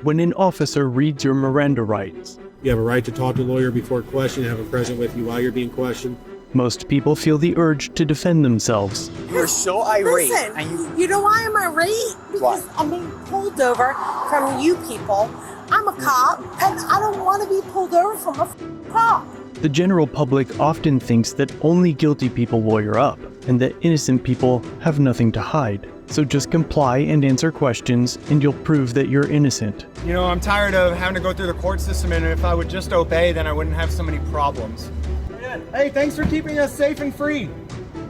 when an officer reads your Miranda rights. You have a right to talk to a lawyer before question, have him present with you while you're being questioned. Most people feel the urge to defend themselves. You're so irate. Listen, you know why I'm irate? Because I'm being pulled over from you people. I'm a cop, and I don't want to be pulled over from a cop. The general public often thinks that only guilty people lawyer up, and that innocent people have nothing to hide. So just comply and answer questions, and you'll prove that you're innocent. You know, I'm tired of having to go through the court system, and if I would just obey, then I wouldn't have so many problems. Hey, thanks for keeping us safe and free.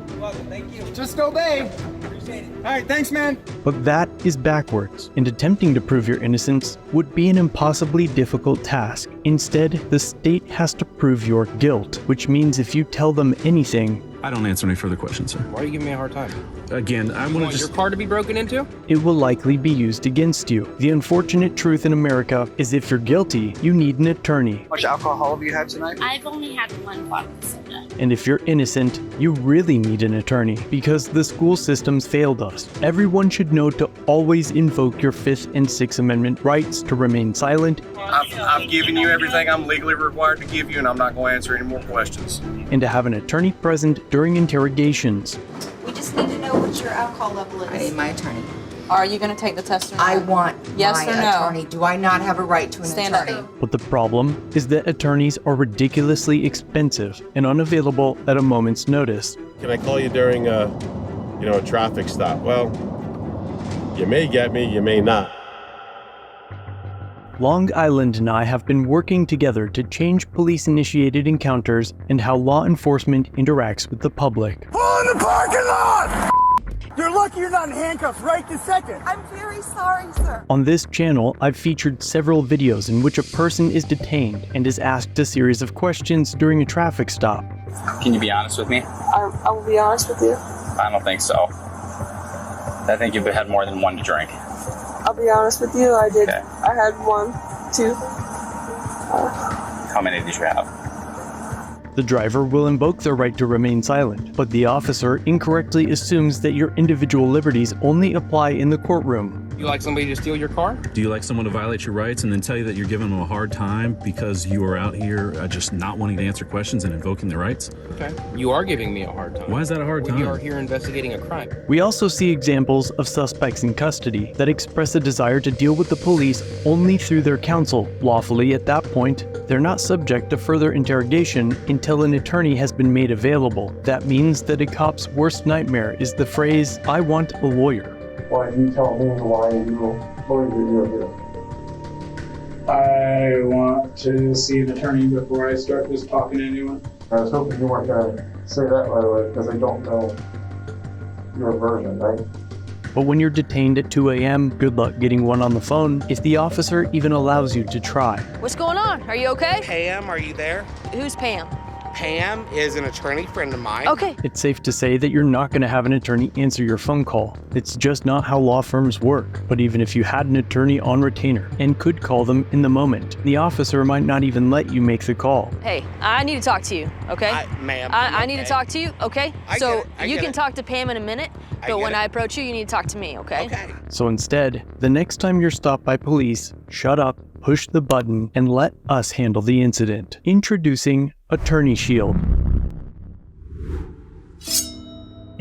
You're welcome, thank you. Just obey. Appreciate it. All right, thanks, man. But that is backwards, and attempting to prove your innocence would be an impossibly difficult task. Instead, the state has to prove your guilt, which means if you tell them anything, I don't answer any further questions, sir. Why are you giving me a hard time? Again, I want to just... your car to be broken into? it will likely be used against you. The unfortunate truth in America is if you're guilty, you need an attorney. How much alcohol have you had tonight? I've only had one vodka soda. And if you're innocent, you really need an attorney because the school systems failed us. Everyone should know to always invoke your 5th and 6th Amendment rights to remain silent. I've given you everything I'm legally required to give you, and I'm not going to answer any more questions. And to have an attorney present during interrogations. We just need to know what your alcohol level is. I need my attorney. Are you going to take the test or not? I want Yes my or no? attorney. Do I not have a right to an Stand attorney? up. But the problem is that attorneys are ridiculously expensive and unavailable at a moment's notice. Can I call you during a traffic stop? Well, you may get me, you may not. Long Island and I have been working together to change police-initiated encounters and how law enforcement interacts with the public. Pull in the parking lot! You're lucky you're not in handcuffs right this second. I'm very sorry, sir. On this channel, I've featured several videos in which a person is detained and is asked a series of questions during a traffic stop. Can you be honest with me? I will be honest with you. I don't think so. I think you've had more than one to drink. I'll be honest with you. I did. Okay. I had 1, 2. How many did you have? The driver will invoke their right to remain silent, but the officer incorrectly assumes that your individual liberties only apply in the courtroom. You like somebody to steal your car? Do you like someone to violate your rights and then tell you that you're giving them a hard time because you are out here just not wanting to answer questions and invoking their rights? Okay. You are giving me a hard time. Why is that a hard time? We are here investigating a crime. We also see examples of suspects in custody that express a desire to deal with the police only through their counsel. Lawfully, at that point, they're not subject to further interrogation until an attorney has been made available. That means that a cop's worst nightmare is the phrase, "I want a lawyer." Why you tell me why you believe that you're here? I want to see an attorney before I start just talking to anyone. I was hoping you weren't going to say that right away because I don't know your version, right? But when you're detained at 2 a.m., good luck getting one on the phone if the officer even allows you to try. What's going on? Are you okay? Pam, are you there? Who's Pam? Pam is an attorney friend of mine. Okay. It's safe to say that you're not going to have an attorney answer your phone call. It's just not how law firms work. But even if you had an attorney on retainer and could call them in the moment, the officer might not even let you make the call. Hey, I need to talk to you, okay? Ma'am, I need to talk to you, okay? So you can it. talk to Pam in a minute, but when I approach you, you need to talk to me, okay? Okay. So instead, the next time you're stopped by police, shut up, push the button, and let us handle the incident. Introducing Attorney Shield.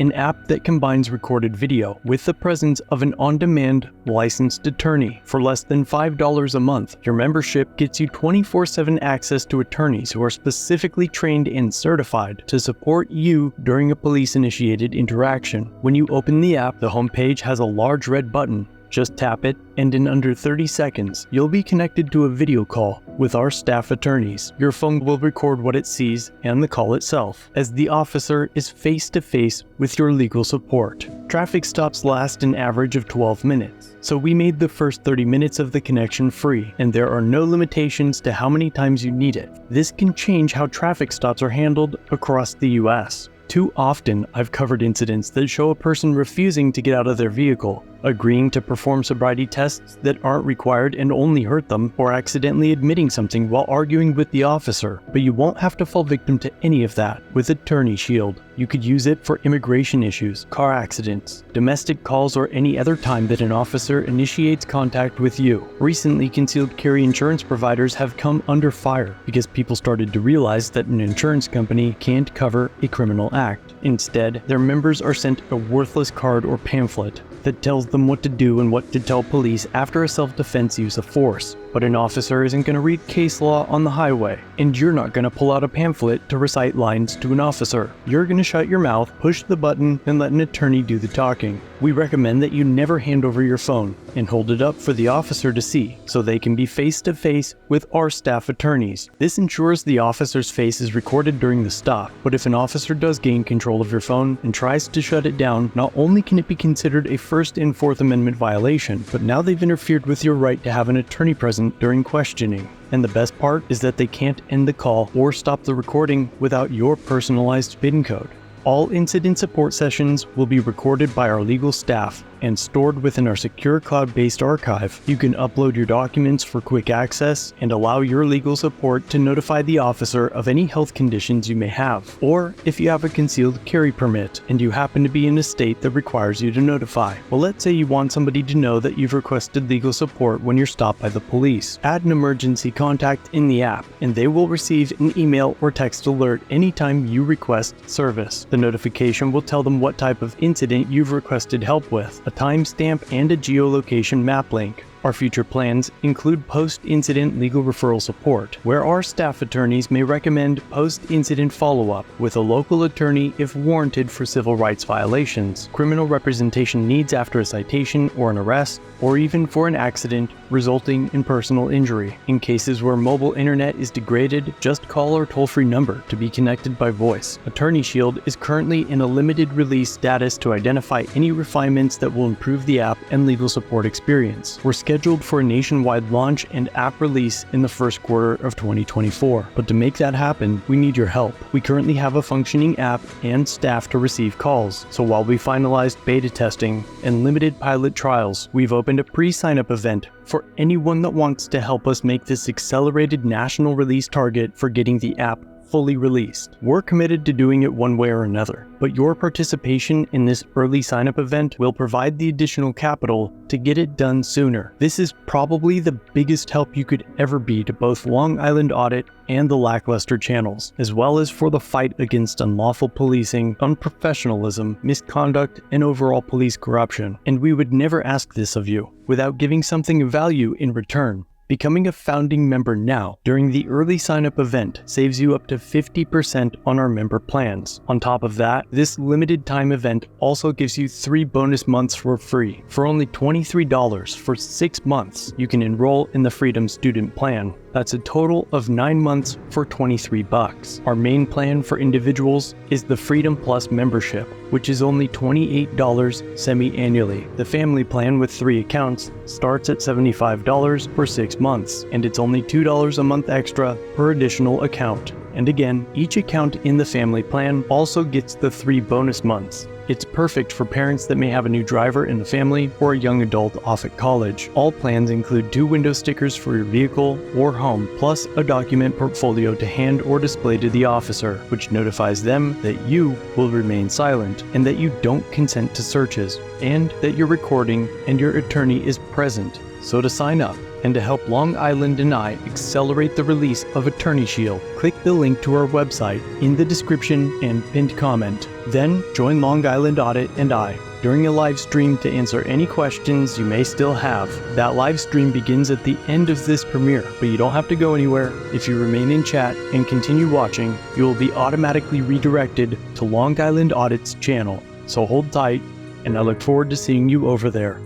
An app that combines recorded video with the presence of an on-demand licensed attorney. For less than $5 a month, your membership gets you 24/7 access to attorneys who are specifically trained and certified to support you during a police-initiated interaction. When you open the app, the homepage has a large red button. Just tap it, and in under 30 seconds, you'll be connected to a video call with our staff attorneys. Your phone will record what it sees and the call itself, as the officer is face-to-face with your legal support. Traffic stops last an average of 12 minutes, so we made the first 30 minutes of the connection free, and there are no limitations to how many times you need it. This can change how traffic stops are handled across the US. Too often, I've covered incidents that show a person refusing to get out of their vehicle, agreeing to perform sobriety tests that aren't required and only hurt them, or accidentally admitting something while arguing with the officer. But you won't have to fall victim to any of that with Attorney Shield. You could use it for immigration issues, car accidents, domestic calls, or any other time that an officer initiates contact with you. Recently, concealed carry insurance providers have come under fire because people started to realize that an insurance company can't cover a criminal act. Instead, their members are sent a worthless card or pamphlet that tells them what to do and what to tell police after a self-defense use of force. But an officer isn't going to read case law on the highway, and you're not going to pull out a pamphlet to recite lines to an officer. You're going to shut your mouth, push the button, and let an attorney do the talking. We recommend that you never hand over your phone and hold it up for the officer to see, so they can be face-to-face with our staff attorneys. This ensures the officer's face is recorded during the stop, but if an officer does gain control of your phone and tries to shut it down, not only can it be considered a First and Fourth Amendment violation, but now they've interfered with your right to have an attorney present during questioning. And the best part is that they can't end the call or stop the recording without your personalized PIN code. All incident support sessions will be recorded by our legal staff and stored within our secure cloud-based archive. You can upload your documents for quick access and allow your legal support to notify the officer of any health conditions you may have. Or if you have a concealed carry permit and you happen to be in a state that requires you to notify. Well, let's say you want somebody to know that you've requested legal support when you're stopped by the police. Add an emergency contact in the app and they will receive an email or text alert anytime you request service. The notification will tell them what type of incident you've requested help with, a timestamp, and a geolocation map link. Our future plans include post-incident legal referral support, where our staff attorneys may recommend post-incident follow-up with a local attorney if warranted for civil rights violations, criminal representation needs after a citation or an arrest, or even for an accident resulting in personal injury. In cases where mobile internet is degraded, just call our toll-free number to be connected by voice. Attorney Shield is currently in a limited release status to identify any refinements that will improve the app and legal support experience. We're scheduled for a nationwide launch and app release in the first quarter of 2024. But to make that happen, we need your help. We currently have a functioning app and staff to receive calls. So while we finalized beta testing and limited pilot trials, we've opened a pre-sign-up event for anyone that wants to help us make this accelerated national release target for getting the app fully released. We're committed to doing it one way or another, but your participation in this early sign-up event will provide the additional capital to get it done sooner. This is probably the biggest help you could ever be to both Long Island Audit and the LackLuster channels, as well as for the fight against unlawful policing, unprofessionalism, misconduct, and overall police corruption. And we would never ask this of you without giving something of value in return. Becoming a founding member now during the early sign-up event saves you up to 50% on our member plans. On top of that, this limited time event also gives you 3 bonus months for free. For only $23 for 6 months, you can enroll in the Freedom Student Plan. That's a total of 9 months for $23. Our main plan for individuals is the Freedom Plus membership, which is only $28 semi-annually. The family plan with 3 accounts starts at $75 for 6 months, and it's only $2 a month extra per additional account. And again, each account in the family plan also gets the 3 bonus months. It's perfect for parents that may have a new driver in the family or a young adult off at college. All plans include 2 window stickers for your vehicle or home, plus a document portfolio to hand or display to the officer, which notifies them that you will remain silent and that you don't consent to searches, and that your recording and your attorney is present. So to sign up, and to help Long Island and I accelerate the release of Attorney Shield, click the link to our website in the description and pinned comment. Then join Long Island Audit and I during a live stream to answer any questions you may still have. That live stream begins at the end of this premiere, but you don't have to go anywhere. If you remain in chat and continue watching, you will be automatically redirected to Long Island Audit's channel. So hold tight, and I look forward to seeing you over there.